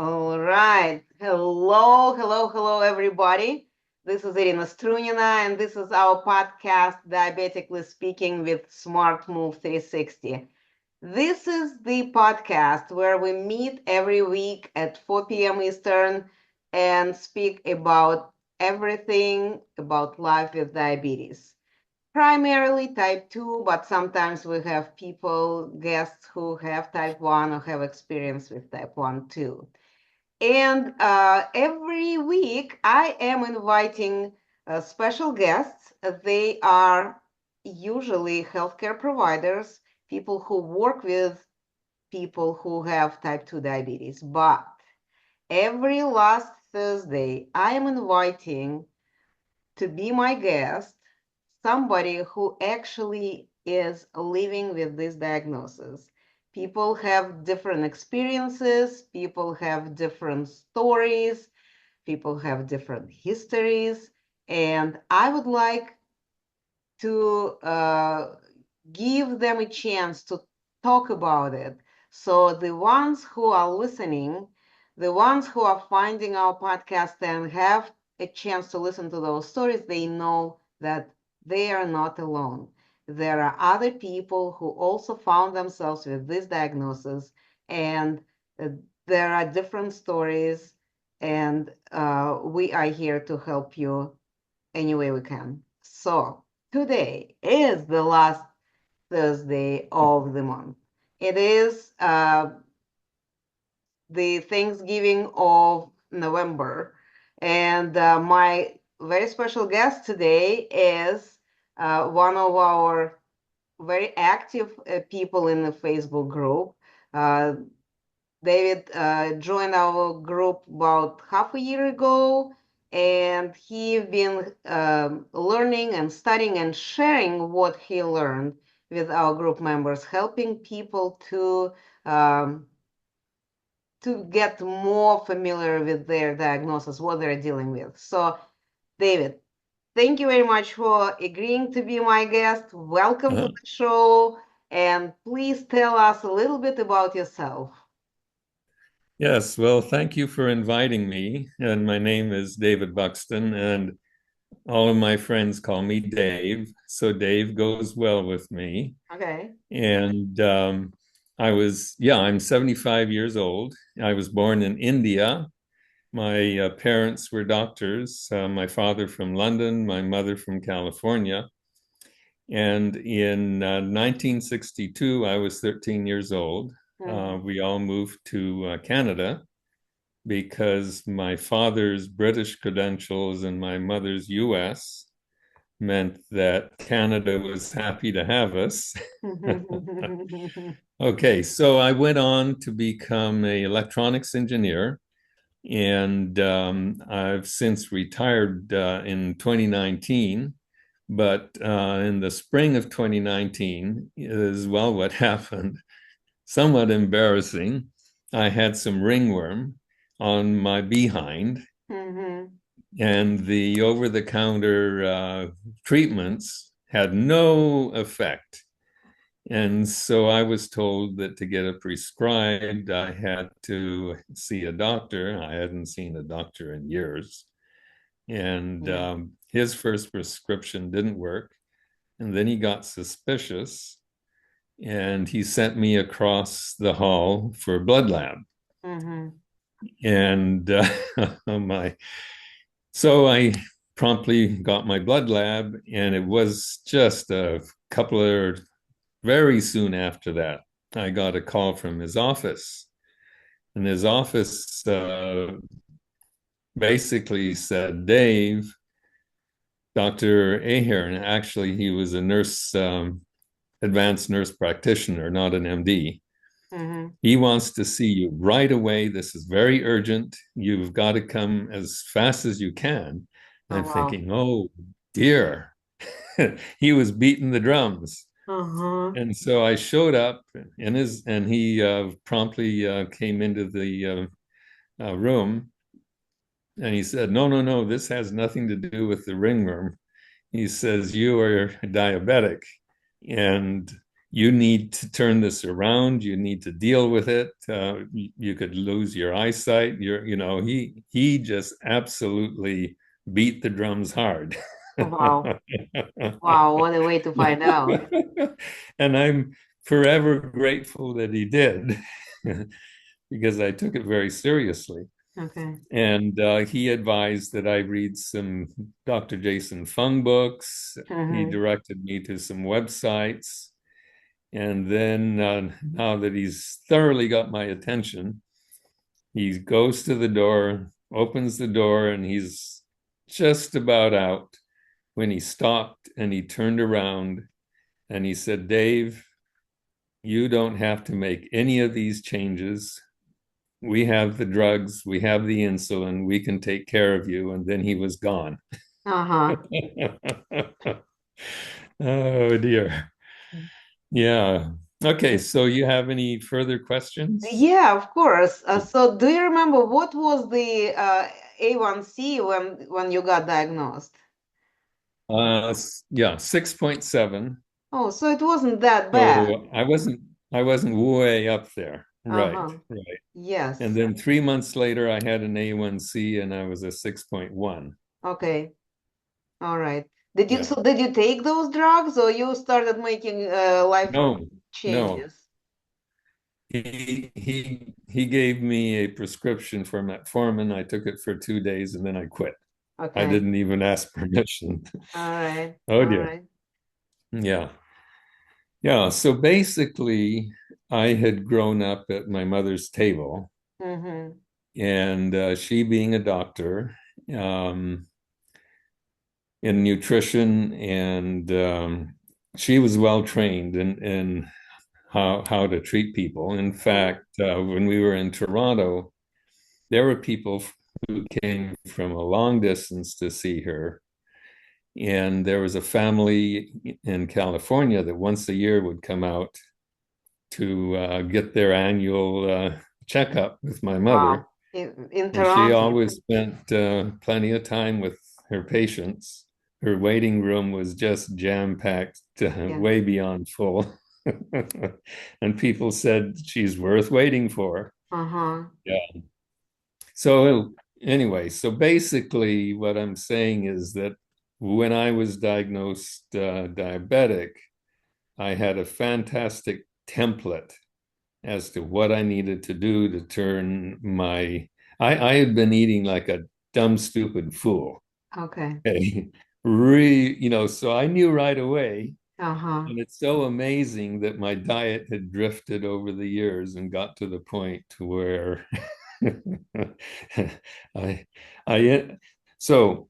All right. Hello, everybody. This is Irina Strunina, and this is our podcast, Diabetically Speaking with Smart Move 360. This is the podcast where we meet every week at 4 p.m. Eastern and speak about everything about life with diabetes. Primarily type 2, but sometimes we have guests who have type 1 or have experience with type 1 too. And every week, I am inviting special guests. They are usually healthcare providers, people who work with people who have type 2 diabetes. But every last Thursday, I am inviting to be my guest somebody who actually is living with this diagnosis. People have different experiences, people have different stories, people have different histories, and I would like to give them a chance to talk about it. So the ones who are listening, the ones who are finding our podcast and have a chance to listen to those stories, they know that they are not alone. There are other people who also found themselves with this diagnosis, and uh, there are different stories, and we are here to help you any way we can. So today is the last Thursday of the month. It is the Thanksgiving of November. And my very special guest today is one of our very active people in the Facebook group. Uh, David joined our group about half a year ago, and he been learning and studying and sharing what he learned with our group members, helping people um, to get more familiar with their diagnosis, what they're dealing with. So, David, thank you very much for agreeing to be my guest. Welcome to Uh, the show, and please tell us a little bit about yourself. yes, well, thank you for inviting me. And my name is David Buxton, and all of my friends call me Dave. So Dave goes well with me. Okay. And I'm 75 years old. I was born in India. My parents were doctors, my father from London, my mother from California. And in 1962, I was 13 years old. Mhm. We all moved to Canada because my father's British credentials and my mother's US meant that Canada was happy to have us. Okay, so I went on to become an electronics engineer, and I've since retired in 2019. But in the spring of 2019 is, well, what happened, somewhat embarrassing. I had some ringworm on my behind, Mhm. and the over the counter treatments had no effect. And so I was told that to get it prescribed, I had to see a doctor. I hadn't seen a doctor in years. And Yeah. his first prescription didn't work. And then he got suspicious and he sent me across the hall for a blood lab. Mhm. And my so I promptly got my blood lab, and it was just a couple of very soon after that, I got a call from his office. And his office basically said, Dave, Dr. Ahern, actually, he was a nurse, advanced nurse practitioner, not an MD. Mhm. He wants to see you right away. This is very urgent. You've got to come as fast as you can. And Oh I'm wow. thinking, oh dear, he was beating the drums. Uh-huh. And so I showed up and he promptly came into the room and he said, no, no, no, this has nothing to do with the ringworm. He says, you are diabetic. And you need to turn this around. You need to deal with it. You could lose your eyesight. He just absolutely beat the drums hard. Wow. Wow, what a way to find out. And I'm forever grateful that he did because I took it very seriously. Okay. And he advised that I read some Dr. Jason Fung books. He Mm-hmm. directed me to some websites. And then now that he's thoroughly got my attention, he goes to the door, opens the door, and he's just about out when he stopped and he turned around and he said, Dave, you don't have to make any of these changes. We have the drugs, we have the insulin, we can take care of you. And then he was gone. Uh-huh. Oh dear. Yeah. Okay, so you have any further questions? Yeah, of course. So do you remember what was the A1C when you got diagnosed? Yeah, 6.7. Oh, so it wasn't that bad. So I wasn't way up there. Right, Uh-huh. right. And Yes. then 3 months later, I had an A1C and I was a 6.1. Okay. All right. Yeah. Did you take those drugs or you started making life No, no. changes? He gave me a prescription for metformin. I took it for 2 days and then I quit. I Okay. didn't even ask permission. All right. Oh All dear. right. Yeah. Yeah. So basically, I had grown up at my mother's table, Mm-hmm. and she being a doctor um, in nutrition, and she was well trained in how to treat people. In fact, when we were in Toronto, there were people who came from a long distance to see her. And there was a family in California that once a year would come out to get their annual checkup with my mother. Wow. In And she Toronto. always spent plenty of time with her patients. Her waiting room was just jam-packed, Yeah. way beyond full. And people said she's worth waiting for. Uh-huh. Yeah. So anyway, so basically what I'm saying is that when I was diagnosed diabetic, I had a fantastic template as to what I needed to do to turn I had been eating like a dumb, stupid fool. Okay. Okay. So I knew right away. Uh-huh. And it's so amazing that my diet had drifted over the years and got to the point where I, I, so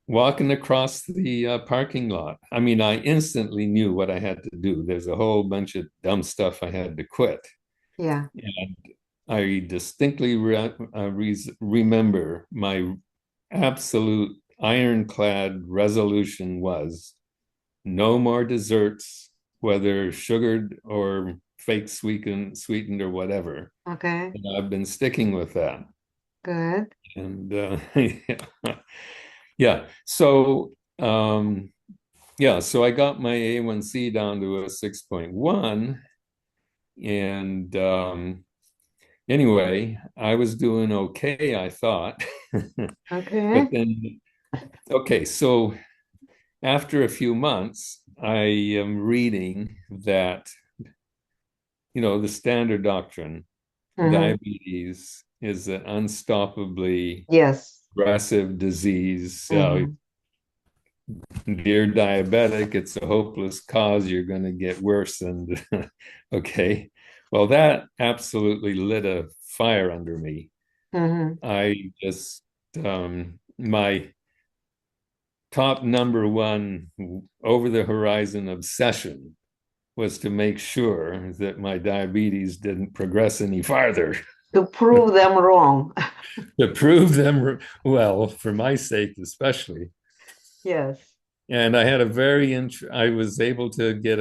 walking across the parking lot, I mean, I instantly knew what I had to do. There's a whole bunch of dumb stuff I had to quit. Yeah. And I distinctly remember my absolute ironclad resolution was no more desserts, whether sugared or fake sweetened or whatever. Okay. And I've been sticking with that. Good. And yeah. Yeah. So I got my A1C down to a 6.1. And anyway, I was doing okay, I thought. But Okay. then, okay, so after a few months, I am reading that, the standard doctrine, Mm-hmm. diabetes is an unstoppably Yes. progressive disease. Mm-hmm. Dear diabetic, it's a hopeless cause. You're going to get worse. And okay, well, that absolutely lit a fire under me. Mm-hmm. I just, my top number one over the horizon obsession was to make sure that my diabetes didn't progress any farther. To prove them wrong. To prove them well, for my sake especially. Yes. And I was able to get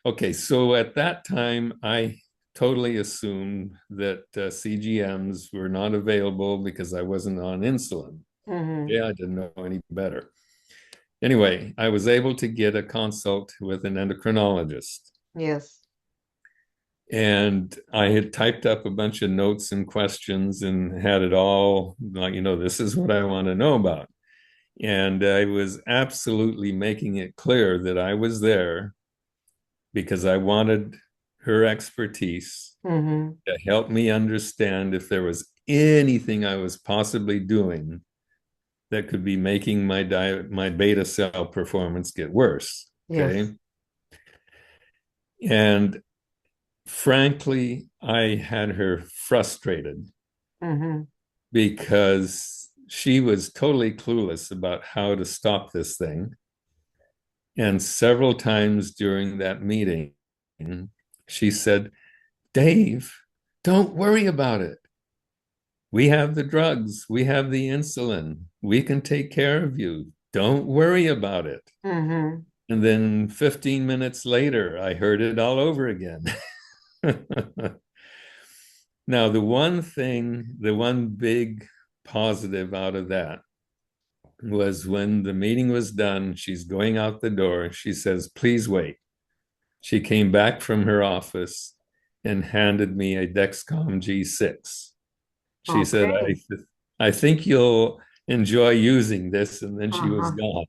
okay, so at that time, I totally assumed that CGMs were not available because I wasn't on insulin. Mm-hmm. Yeah, I didn't know any better. Anyway, I was able to get a consult with an endocrinologist. Yes. And I had typed up a bunch of notes and questions and had it all like, this is what I want to know about. And I was absolutely making it clear that I was there because I wanted her expertise Mm-hmm. to help me understand if there was anything I was possibly doing that could be making my beta cell performance get worse. Yes. Okay. And frankly, I had her frustrated Mm-hmm. because she was totally clueless about how to stop this thing. And several times during that meeting, she said, Dave, don't worry about it. We have the drugs, we have the insulin, we can take care of you. Don't worry about it. Mm-hmm. And then 15 minutes later, I heard it all over again. Now, the one big positive out of that was when the meeting was done, she's going out the door. She says, please wait. She came back from her office and handed me a Dexcom G6. She said, Okay. I think you'll enjoy using this. And then she was Uh-huh. gone.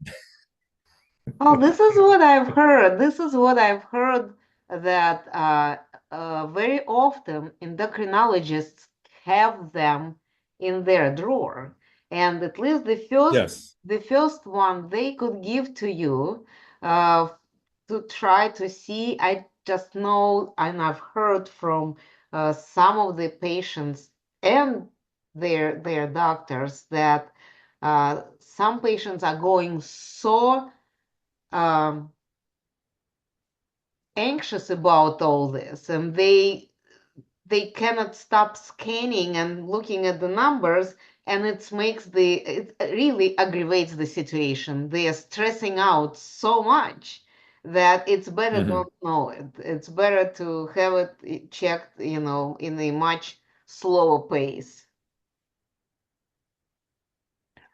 Oh, this is what I've heard. This is what I've heard that very often endocrinologists have them in their drawer. And at least Yes. the first one they could give to you uh, to try to see. I just know, and I've heard from some of the patients and their doctors that some patients are going so um, anxious about all this, and they cannot stop scanning and looking at the numbers, and it really aggravates the situation. They are stressing out so much that it's better Mhm. don't know it. It's better to have it checked, in a much slower pace.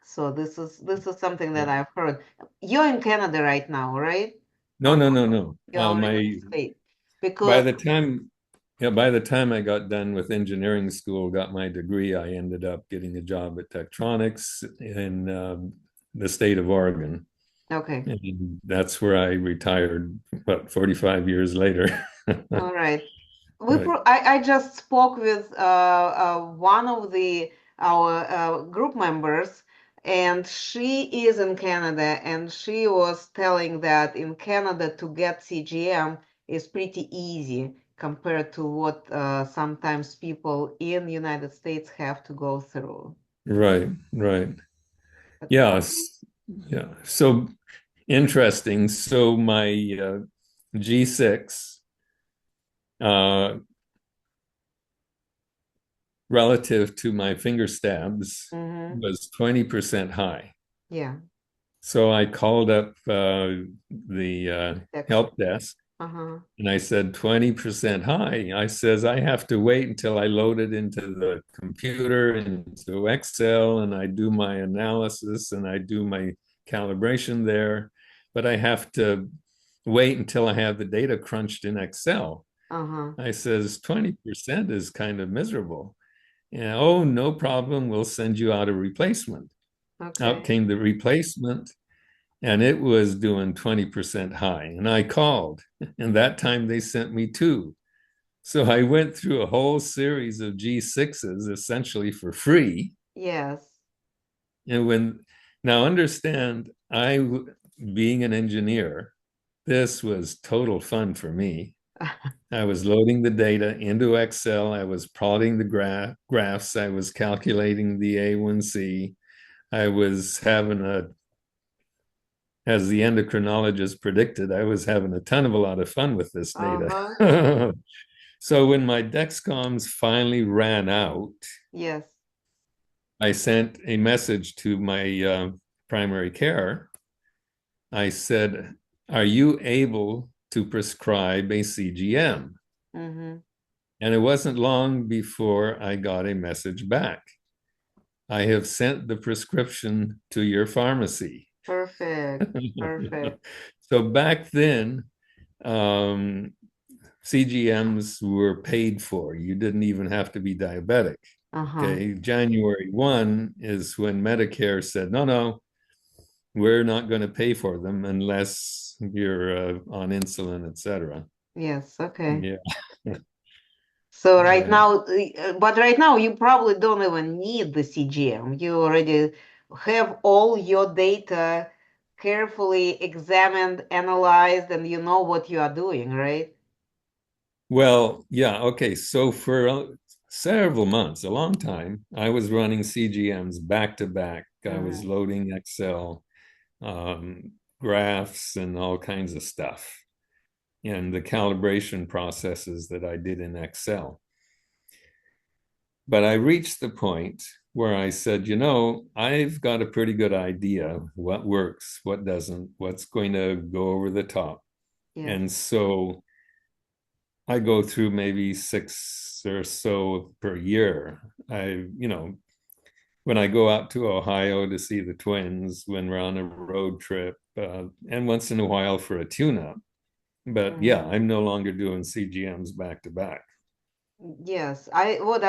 So this is something that I've heard. You're in Canada right now, right? No, Or no, no, no. you're already in the My States? by Because the time Yeah, by the time I got done with engineering school, got my degree, I ended up getting a job at Tektronix in the state of Oregon. okay. And that's where I retired, about 45 years later. All right. Right. I just spoke with one of the our group members, and she is in Canada, and she was telling that in Canada to get CGM is pretty easy compared to what sometimes people in the United States have to go through. Right, right. But okay. Yes. Yeah. So interesting. So my G6 uh, relative to my finger stabs Mm-hmm. was 20% high. Yeah. So I called up the Text. help desk Uh-huh. and I said 20% high. I says I have to wait until I load it into the computer, into Excel, and I do my analysis and I do my calibration there. But I have to wait until I have the data crunched in Excel. Uh-huh. I says 20% is kind of miserable. And oh, no problem. We'll send you out a replacement. Out Okay. came the replacement and it was doing 20% high. And I called, and that time they sent me two. So I went through a whole series of G6s essentially for free. Yes. And now understand, being an engineer, this was total fun for me. I was loading the data into Excel. I was plotting the graphs. I was calculating the A1C. I was having as the endocrinologist predicted, I was having a lot of fun with this data. Uh-huh. So when my Dexcoms finally ran out, Yes. I sent a message to my primary care. I said, are you able to prescribe a CGM? Mm-hmm. And it wasn't long before I got a message back. I have sent the prescription to your pharmacy. Perfect. Perfect. So back then, um, CGMs were paid for. You didn't even have to be diabetic. Uh-huh. Okay. January 1 is when Medicare said, no, no, we're not going to pay for them unless you're on insulin, etc. Yes, okay. Yeah. So right Right. now, but right now you probably don't even need the CGM. You already have all your data carefully examined, analyzed, and you know what you are doing, right? Well, yeah. Okay. So for several months, a long time, I was running CGMs back to back. I was Mhm. loading Excel um, graphs and all kinds of stuff, and the calibration processes that I did in Excel. But I reached the point where I said, I've got a pretty good idea what works, what doesn't, what's going to go over the top. Yes. And so I go through maybe six or so per year. When I go out to Ohio to see the twins, when we're on a road trip, and once in a while for a tune-up. But yeah, Mhm. I'm no longer doing CGMs back to back. Yes, what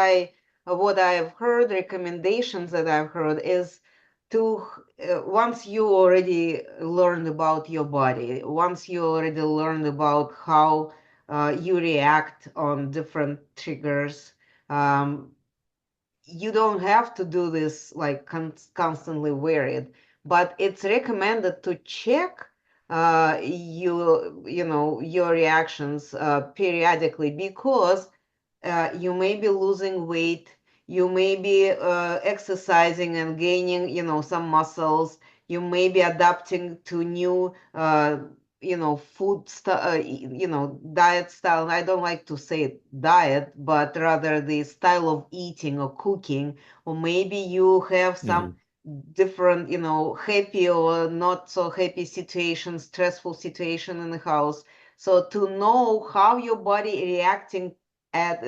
I've heard, recommendations that I've heard is to once you already learned about your body, once you already learned about how you react on different triggers, um, you don't have to do this like constantly worried, but it's recommended to check your reactions periodically because you may be losing weight, you may be exercising and gaining, some muscles, you may be adapting to new, diet style. And I don't like to say diet, but rather the style of eating or cooking, or maybe you have some Mhm. different, happy or not so happy situation, stressful situation in the house. So to know how your body reacting at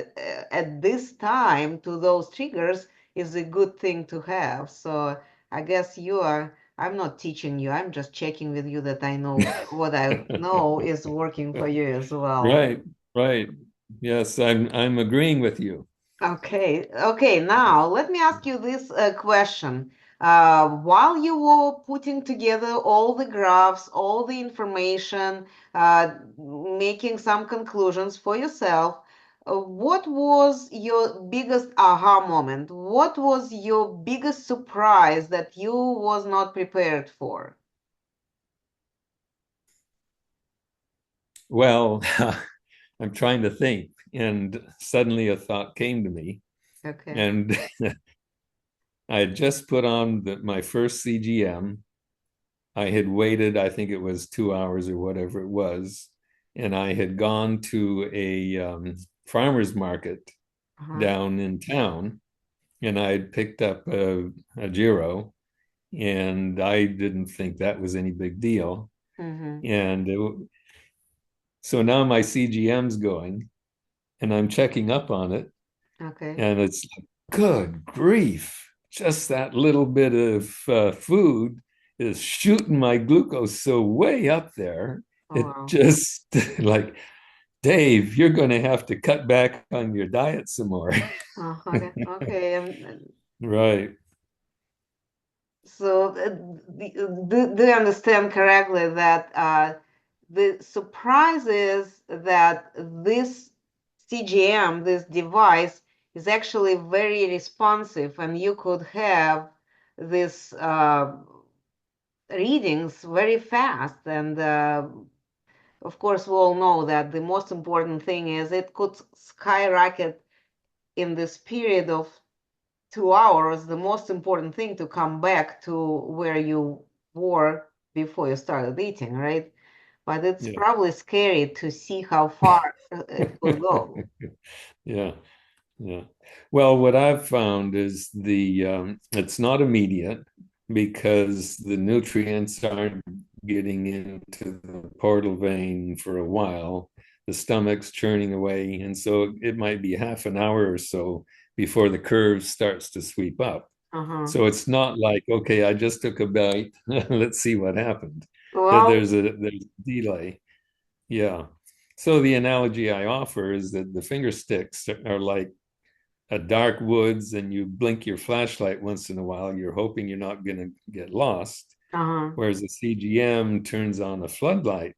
this time to those triggers is a good thing to have. So I guess I'm not teaching you, I'm just checking with you that I know what I know is working for you as well. Right, right. Yes, I'm agreeing with you. Okay, okay. Now let me ask you this question. While you were putting together all the graphs, all the information, making some conclusions for yourself, what was your biggest aha moment? What was your biggest surprise that you was not prepared for? Well, I'm trying to think, and suddenly a thought came to me, Okay. and I had just put on my first CGM. I had waited, I think it was 2 hours or whatever it was, and I had gone to a farmer's market Uh-huh. down in town, and I had picked up a Giro, and I didn't think that was any big deal. Mm-hmm. And so now my CGM's going, and I'm checking up on it, Okay. and it's like, good grief, just that little bit of food is shooting my glucose so way up there. Oh, It wow. just like, Dave, you're going to have to cut back on your diet some more. Okay. Okay. Right. So, do you understand correctly that the surprise is that this CGM, this device, is actually very responsive, and you could have this readings very fast. And of course, we all know that the most important thing is it could skyrocket in this period of 2 hours. The most important thing to come back to where you were before you started eating, right? But it's Yeah. probably scary to see how far it will go. Yeah. Yeah. Well, what I've found is it's not immediate because the nutrients aren't getting into the portal vein for a while. The stomach's churning away, and so it might be half an hour or so before the curve starts to sweep up. Uh-huh. So it's not like, okay, I just took a bite, let's see what happened. Well, There's a delay. Yeah. So the analogy I offer is that the finger sticks are like a dark woods, and you blink your flashlight once in a while. You're hoping you're not going to get lost. Uh-huh. Whereas a CGM turns on a floodlight.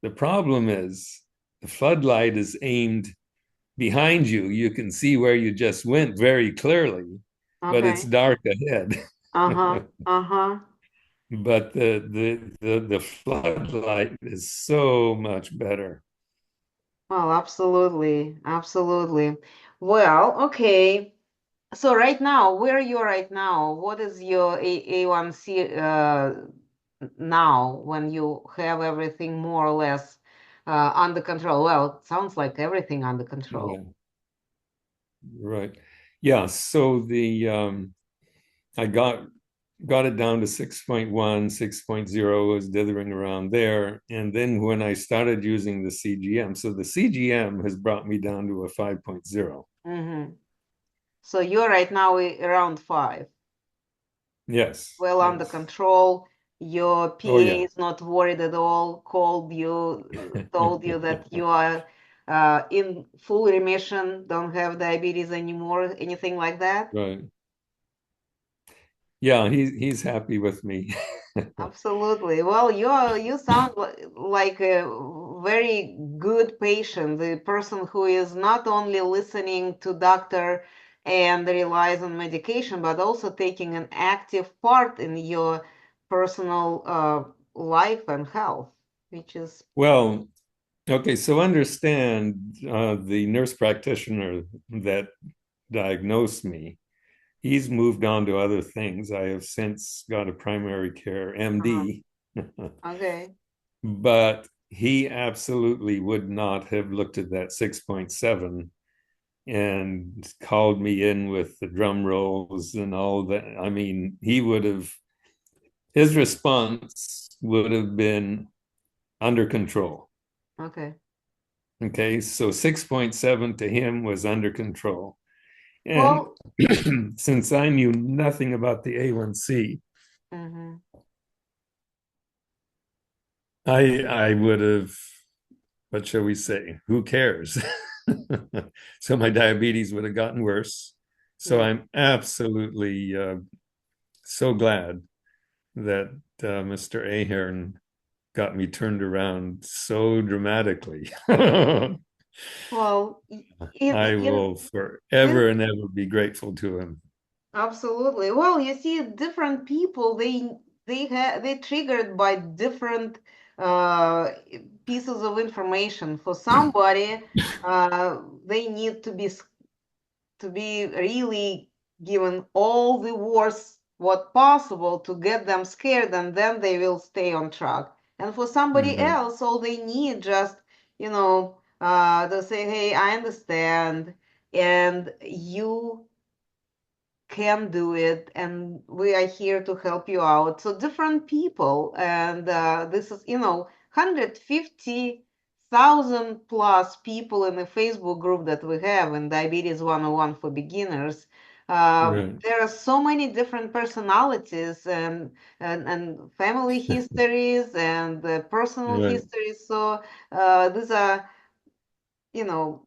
The problem is the floodlight is aimed behind you. You can see where you just went very clearly, but it's Okay. dark ahead. Uh-huh. Uh-huh. But the floodlight is so much better. Well, absolutely. Absolutely. Well, okay. So right now, where are you right now? What is your A1C now when you have everything more or less under control? Well, it sounds like everything under control. Yeah, right. Yeah. So the I got it down to 6.1, 6.0 was dithering around there. And then when I started using the CGM, so the CGM has brought me down to a 5.0. Mm-hmm. So you're right now around 5, Yes, well under yes. control. Your Oh, PA yeah. is not worried at all, called you, told you that you are in full remission, don't have diabetes anymore, anything like that? Right. Yeah, he's happy with me. Absolutely. Well, you sound like a very good patient, the person who is not only listening to doctor and relies on medication, but also taking an active part in your personal life and health, which is Well, okay, so understand the nurse practitioner that diagnosed me, he's moved on to other things. I have since got a primary care uh, MD, okay. but he absolutely would not have looked at that 6.7 and called me in with the drum rolls and all that. I mean, his response would have been under control. Okay. Okay, so 6.7 to him was under control. And Well, since I knew nothing about the A1C, mhm, I would have, what shall we say, who cares? So my diabetes would have gotten worse. So yeah. I'm absolutely so glad that Mr. Ahern got me turned around so dramatically. I Well, will in forever and ever be grateful to him. absolutely. Well, you see, different people they triggered by different uh, pieces of information. For somebody, they need to be really given all the worst what possible to get them scared, and then they will stay on track. And for somebody Mhm. else, all they need just to say, "Hey, I understand," and you can do it, and we are here to help you out. So different people, and this is 150,000 plus people in the Facebook group that we have in Diabetes 101 for beginners. Right, There are so many different personalities and family histories and personal right. histories. So these are you know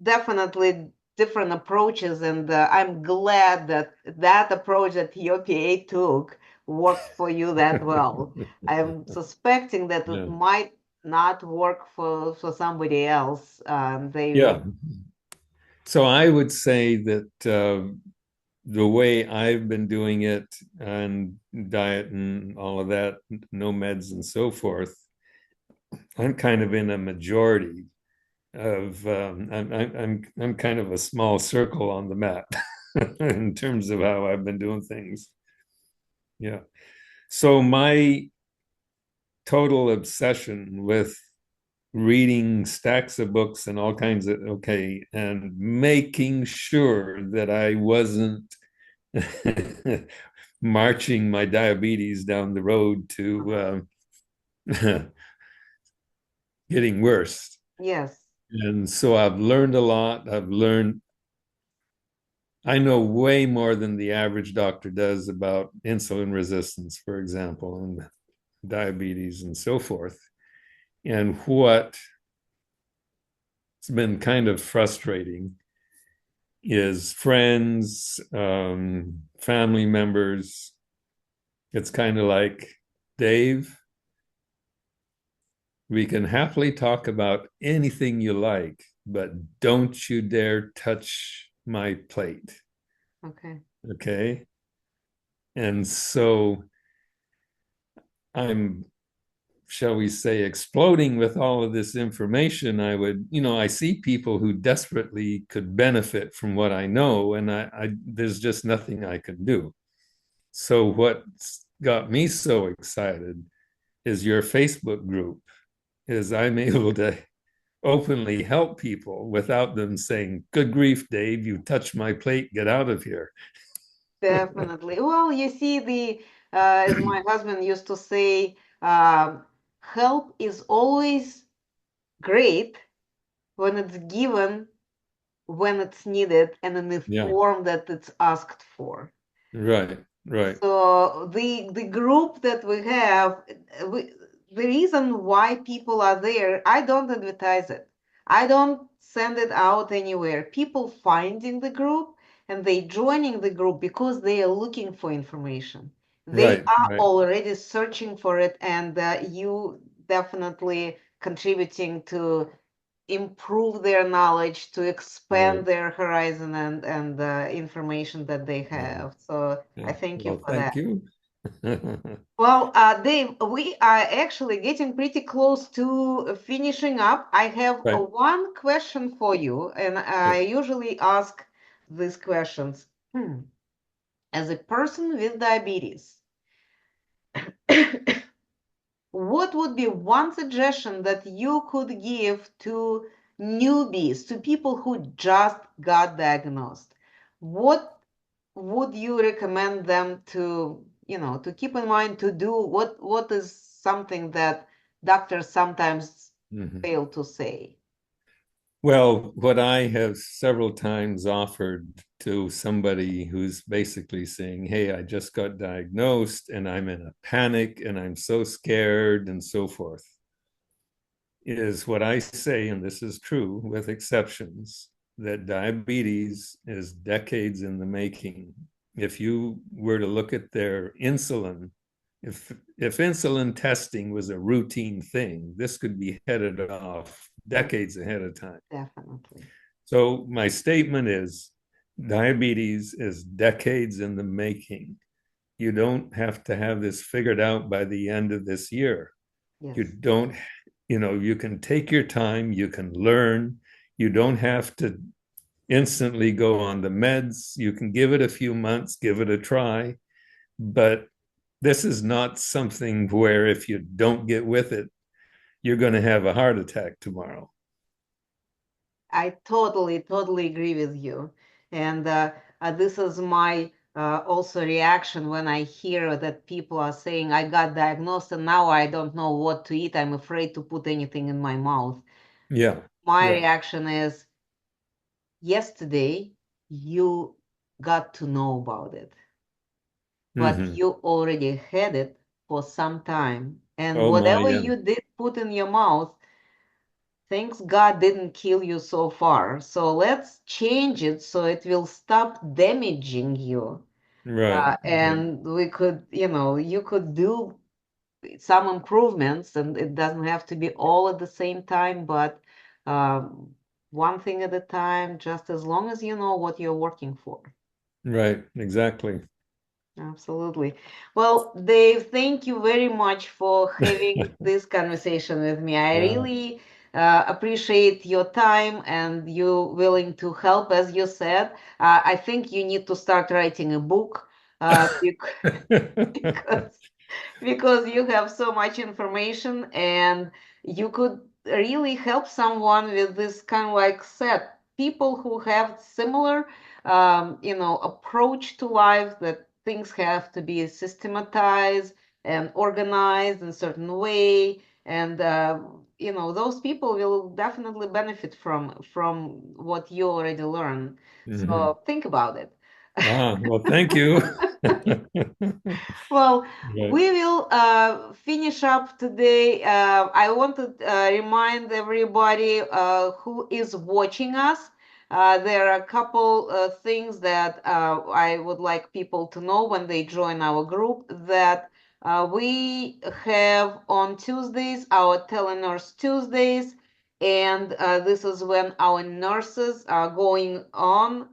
definitely different approaches, and I'm glad that that approach that your PA took worked for you that well. I'm suspecting that it Yeah. might not work for somebody else. They Yeah. will. So I would say that the way I've been doing it and diet and all of that, no meds and so forth, I'm kind of in a majority of I'm kind of a small circle on the map in terms of how I've been doing things. Yeah. So my total obsession with reading stacks of books and all kinds of and making sure that I wasn't marching my diabetes down the road Uh-huh. to getting worse. Yes. And so I've learned a lot. I know way more than the average doctor does about insulin resistance, for example, and diabetes and so forth, and what it's been kind of frustrating is friends, family members. It's kind of like, Dave, we can happily talk about anything you like, but don't you dare touch my plate. Okay. Okay. And so I'm, shall we say, exploding with all of this information. I see people who desperately could benefit from what I know, and there's just nothing I can do. So what's got me so excited is your Facebook group, is I'm able to openly help people without them saying, good grief, Dave, you touched my plate, get out of here. Definitely. Well, you see, as my husband used to say, help is always great when it's given, when it's needed, and in the Yeah, form that it's asked for. right, right, So the group that we have, the reason why people are there, I don't advertise it. I don't send it out anywhere. People finding the group and they joining the group because they are looking for information. They right, are right, already searching for it, and you definitely contributing to improve their knowledge, to expand right. their horizon and the information that they Yeah, have. So I yeah. thank you Well, for that. thank you. Well, Dave, we are actually getting pretty close to finishing up. I have Right. one question for you, and I Okay. usually ask these questions. As a person with diabetes, what would be one suggestion that you could give to newbies, to people who just got diagnosed? What would you recommend them to keep in mind to do? What is something that doctors sometimes Mhm. fail to say? Well, what I have several times offered to somebody who's basically saying, hey, I just got diagnosed and I'm in a panic and I'm so scared and so forth, is what I say, and this is true with exceptions, that diabetes is decades in the making. If you were to look at their insulin, if insulin testing was a routine thing, this could be headed off Yes, decades ahead of time. definitely. So my statement is diabetes is decades in the making. You don't have to have this figured out by the end of this year. You Yes. don't, you can take your time, you can learn. You don't have to instantly go on the meds. You can give it a few months, give it a try. But this is not something where if you don't get with it, you're going to have a heart attack tomorrow. I totally agree with you. And this is my also reaction when I hear that people are saying, I got diagnosed and now I don't know what to eat. I'm afraid to put anything in my mouth. Yeah. My Yeah. reaction is, yesterday you got to know about it, but Mm-hmm. you already had it for some time. And Oh my, whatever yeah. you did put in your mouth, thanks God didn't kill you so far. So let's change it so it will stop damaging you. Right. Right. And we could, you could do some improvements, and it doesn't have to be all at the same time, but um, one thing at a time, just as long as you know what you're working for. Right. Exactly. Absolutely. Well, Dave, thank you very much for having this conversation with me. I Uh, really appreciate your time and you willing to help, as you said. I think you need to start writing a book because because you have so much information and you could really help someone with this kind of like set people who have similar approach to life, that things have to be systematized and organized in a certain way, and those people will definitely benefit from what you already learned. mhm. So think about it. Well, thank you. Well, Right. we will finish up today. I want to remind everybody who is watching us. There are a couple things that I would like people to know when they join our group, that we have on Tuesdays our Telenurse Tuesdays, and this is when our nurses are going on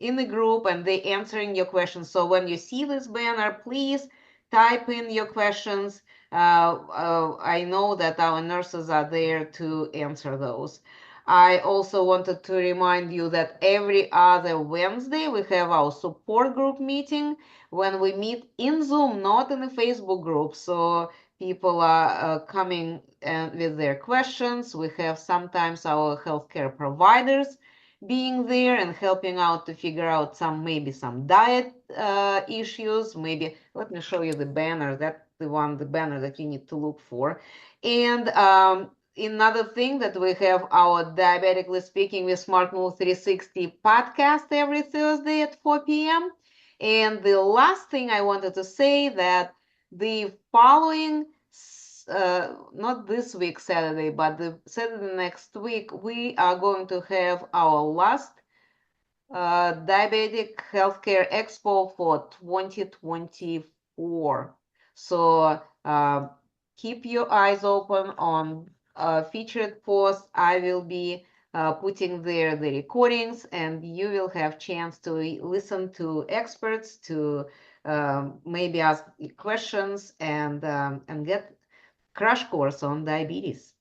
in the group and they answering your questions. So when you see this banner, please type in your questions. I know that our nurses are there to answer those. I also wanted to remind you that every other Wednesday we have our support group meeting, when we meet in Zoom, not in a Facebook group. So people are coming with their questions. We have sometimes our healthcare providers being there and helping out to figure out maybe some diet issues. Maybe let me show you the banner. That's the banner that you need to look for. And another thing, that we have our Diabetically Speaking with Smart Move 360 podcast every Thursday at 4 p.m. And the last thing I wanted to say, that the following not this week Saturday, but the Saturday next week, we are going to have our last Diabetic Healthcare Expo for 2024. So keep your eyes open on featured posts. I will be putting there the recordings, and you will have chance to listen to experts, to maybe ask questions, and get crash course on diabetes.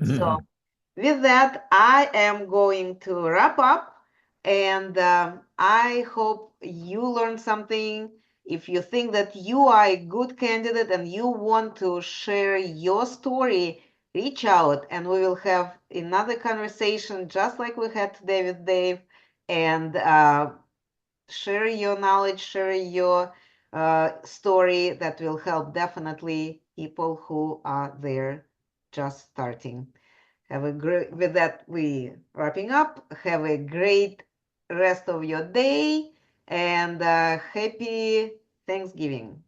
So with that, I am going to wrap up, and I hope you learned something. If you think that you are a good candidate and you want to share your story, reach out and we will have another conversation just like we had today with Dave, and share your knowledge, share your story. That will help definitely people who are there just starting. Have a great, with that, we wrapping up. Have a great rest of your day, and happy Thanksgiving.